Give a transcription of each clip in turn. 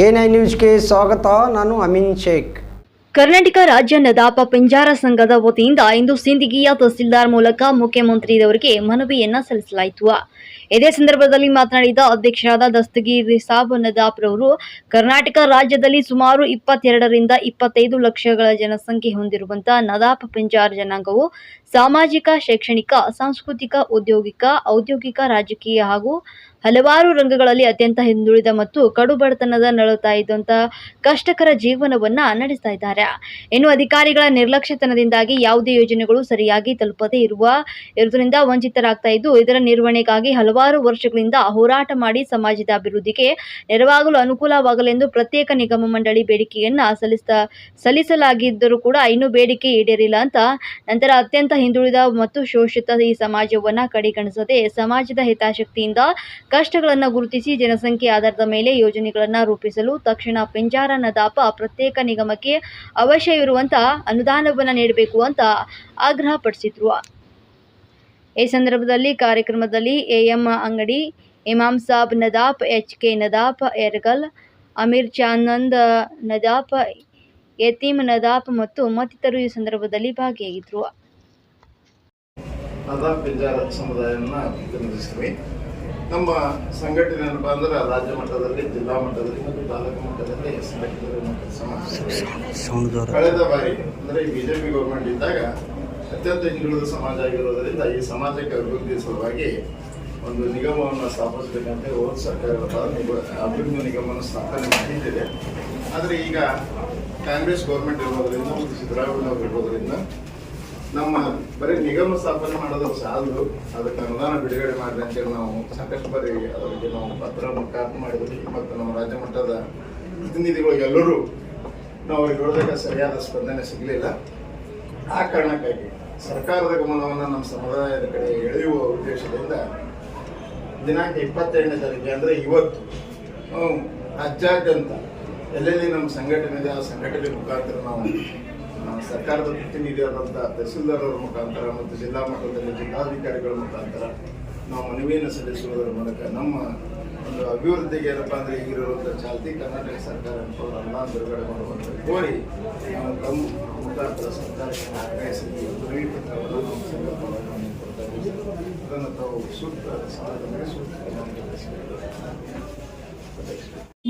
A9 ನ್ಯೂಸ್ಗೆ ಸ್ವಾಗತ. ನಾನು ಅಮೀನ್ ಶೇಖ್. ಕರ್ನಾಟಕ ರಾಜ್ಯ ನದಾಪ ಪಿಂಜಾರ ಸಂಘದ ವತಿಯಿಂದ ಇಂದು ಸಿಂದಗಿಯ ತಹಸೀಲ್ದಾರ್ ಮೂಲಕ ಮುಖ್ಯಮಂತ್ರಿಯವರಿಗೆ ಮನವಿಯನ್ನ ಸಲ್ಲಿಸಲಾಯಿತು. ಇದೇ ಸಂದರ್ಭದಲ್ಲಿ ಮಾತನಾಡಿದ ಅಧ್ಯಕ್ಷರಾದ ದಸ್ತಗೀರ್ ಸಾಬ್ ನದಾಪ್ ರವರು, ಕರ್ನಾಟಕ ರಾಜ್ಯದಲ್ಲಿ ಸುಮಾರು 22ರಿಂದ 25 ಲಕ್ಷಗಳ ಜನಸಂಖ್ಯೆ ಹೊಂದಿರುವಂತಹ ನದಾಪ ಪಿಂಜಾರ ಜನಾಂಗವು ಸಾಮಾಜಿಕ, ಶೈಕ್ಷಣಿಕ, ಸಾಂಸ್ಕೃತಿಕ, ಔದ್ಯೋಗಿಕ, ರಾಜಕೀಯ ಹಾಗೂ ಹಲವಾರು ರಂಗಗಳಲ್ಲಿ ಅತ್ಯಂತ ಹಿಂದುಳಿದ ಮತ್ತು ಕಡು ಬಡತನದ ನರಳುತ್ತಾ ಇದ್ದಂತಹ ಕಷ್ಟಕರ ಜೀವನವನ್ನ ನಡೆಸ್ತಾ ಇದ್ದಾರೆ. ಇನ್ನು ಅಧಿಕಾರಿಗಳ ನಿರ್ಲಕ್ಷ್ಯತನದಿಂದಾಗಿ ಯಾವುದೇ ಯೋಜನೆಗಳು ಸರಿಯಾಗಿ ತಲುಪದೇ ಇರುವುದರಿಂದ ವಂಚಿತರಾಗ್ತಾ ಇದ್ದು, ಇದರ ನಿರ್ವಹಣೆಗಾಗಿ ಹಲವಾರು ವರ್ಷಗಳಿಂದ ಹೋರಾಟ ಮಾಡಿ ಸಮಾಜದ ಅಭಿವೃದ್ಧಿಗೆ ನೆರವಾಗಲು ಅನುಕೂಲವಾಗಲೆಂದು ಪ್ರತ್ಯೇಕ ನಿಗಮ ಮಂಡಳಿ ಬೇಡಿಕೆಯನ್ನ ಸಲ್ಲಿಸಲಾಗಿದ್ದರೂ ಕೂಡ ಇನ್ನೂ ಬೇಡಿಕೆ ಈಡೇರಿಲ್ಲ ಅಂತ. ನಂತರ ಅತ್ಯಂತ ಹಿಂದುಳಿದ ಮತ್ತು ಶೋಷಿತ ಈ ಸಮಾಜವನ್ನ ಕಡೆಗಣಿಸದೆ ಸಮಾಜದ ಹಿತಾಸಕ್ತಿಯಿಂದ ಕಷ್ಟಗಳನ್ನು ಗುರುತಿಸಿ ಜನಸಂಖ್ಯೆ ಆಧಾರದ ಮೇಲೆ ಯೋಜನೆಗಳನ್ನು ರೂಪಿಸಲು ತಕ್ಷಣ ಪಿಂಜಾರ ನದಾಪ ಪ್ರತ್ಯೇಕ ನಿಗಮಕ್ಕೆ ಅವಶ್ಯವಿರುವಂತಹ ಅನುದಾನವನ್ನು ನೀಡಬೇಕು ಅಂತ ಆಗ್ರಹಪಡಿಸಿದ್ರು. ಈ ಸಂದರ್ಭದಲ್ಲಿ ಕಾರ್ಯಕ್ರಮದಲ್ಲಿ ಎಎಂ ಅಂಗಡಿ, ಇಮಾಮ್ ಸಾಬ್ ನದಾಪ್, ಎಚ್ಕೆ ನದಾಪ್, ಯರಗಲ್, ಅಮೀರ್ ಚಾಂದ್ ನದಾಪ್, ಯತೀಮ್ ನದಾಪ್ ಮತ್ತು ಮತ್ತಿತರರು ಈ ಸಂದರ್ಭದಲ್ಲಿ ಭಾಗಿಯಾಗಿದ್ದರು. ನದಾಪ್ ಪಿಂಜಾರ ಸಮುದಾಯವನ್ನು ಪ್ರತಿನಿಧಿಸ್ತೀವಿ. ನಮ್ಮ ಸಂಘಟನೆ ಏನಪ್ಪ ಅಂದ್ರೆ ರಾಜ್ಯ ಮಟ್ಟದಲ್ಲಿ, ಜಿಲ್ಲಾ ಮಟ್ಟದಲ್ಲಿ ಮತ್ತು ತಾಲೂಕು ಮಟ್ಟದಲ್ಲಿ ಕಳೆದ ಬಾರಿ ಅಂದರೆ ಬಿಜೆಪಿ ಗೌರ್ಮೆಂಟ್ ಇದ್ದಾಗ ಅತ್ಯಂತ ಹಿಂದುಳಿದ ಸಮಾಜ ಆಗಿರೋದರಿಂದ ಈ ಸಮಾಜಕ್ಕೆ ಅಭಿವೃದ್ಧಿ ಸಲುವಾಗಿ ಒಂದು ನಿಗಮವನ್ನು ಸ್ಥಾಪಿಸಬೇಕಂತ ಹೋದ ಸರ್ಕಾರ ಅಭಿವೃದ್ಧಿ ನಿಗಮವನ್ನು ಸ್ಥಾಪನೆ ಮಾಡಿದ್ದಿದೆ. ಆದರೆ ಈಗ ಕಾಂಗ್ರೆಸ್ ಗೌರ್ಮೆಂಟ್ ಇರೋದರಿಂದ ಮತ್ತು ಸಿದ್ದರಾಮಯ್ಯ ಅವರು ಇರೋದರಿಂದ ನಮ್ಮ ಬರೀ ನಿಗಮ ಸ್ಥಾಪನೆ ಮಾಡೋದು ಸಾಲದು, ಅದಕ್ಕೆ ಅನುದಾನ ಬಿಡುಗಡೆ ಮಾಡಿದೆ ಅಂತೇಳಿ ನಾವು ಸಾಕಷ್ಟು ಬಾರಿ ಅದರ ಬಗ್ಗೆ ನಾವು ಪತ್ರ ಮುಖಾಂತರ ಮಾಡಿದ್ವಿ. ಮತ್ತು ನಮ್ಮ ರಾಜ್ಯ ಮಟ್ಟದ ಪ್ರತಿನಿಧಿಗಳು ಎಲ್ಲರೂ ನಾವು ಅವ್ರಿಗೆ ನೋಡಿದಾಗ ಸರಿಯಾದ ಸ್ಪಂದನೆ ಸಿಗಲಿಲ್ಲ. ಆ ಕಾರಣಕ್ಕಾಗಿ ಸರ್ಕಾರದ ಗಮನವನ್ನು ನಮ್ಮ ಸಮುದಾಯದ ಕಡೆ ಎಳೆಯುವ ಉದ್ದೇಶದಿಂದ ದಿನಾಂಕ 22ನೇ ತಾರೀಕಿಗೆ ಅಂದರೆ ಇವತ್ತು ರಾಜ್ಯಾದ್ಯಂತ ಎಲ್ಲೆಲ್ಲಿ ನಮ್ಮ ಸಂಘಟನೆ ಇದೆ ಆ ಸಂಘಟನೆ ಮುಖಾಂತರ ನಾವು ಸರ್ಕಾರದ ಪ್ರತಿನಿಧಿಯಾದಂಥ ತಹಸೀಲ್ದಾರ್ ಅವರ ಮುಖಾಂತರ ಮತ್ತು ಜಿಲ್ಲಾ ಮಟ್ಟದಲ್ಲಿ ಜಿಲ್ಲಾಧಿಕಾರಿಗಳ ಮುಖಾಂತರ ನಾವು ಮನವಿಯನ್ನು ಸಲ್ಲಿಸುವುದರ ಮೂಲಕ ನಮ್ಮ ಒಂದು ಅಭಿವೃದ್ಧಿಗೆ ಏನಪ್ಪ ಅಂದರೆ ಈಗಿರುವಂಥ ಚಾಲ್ತಿ ಕರ್ನಾಟಕ ಸರ್ಕಾರ ಅನುದಾನ ಬಿಡುಗಡೆ ಮಾಡುವಂಥ ಕೋರಿ ನಾವು ತಮ್ಮ ಮುಖಾಂತರ ಸರ್ಕಾರಕ್ಕೆ ಆಗ್ರಹಿಸಿ ಮನವಿ ಪತ್ರವನ್ನು ನಾವು ಸಂಕಲ್ಪವನ್ನು ಕೊಡ್ತಾ ಇದ್ದೀವಿ. ಅದನ್ನು ತಾವು ಸೂಕ್ತ ಸಮಯದಲ್ಲಿ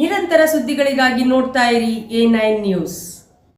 ನಿರಂತರ ಸುದ್ದಿಗಳಿಗಾಗಿ ನೋಡ್ತಾ ಇರಿ A9 ನ್ಯೂಸ್.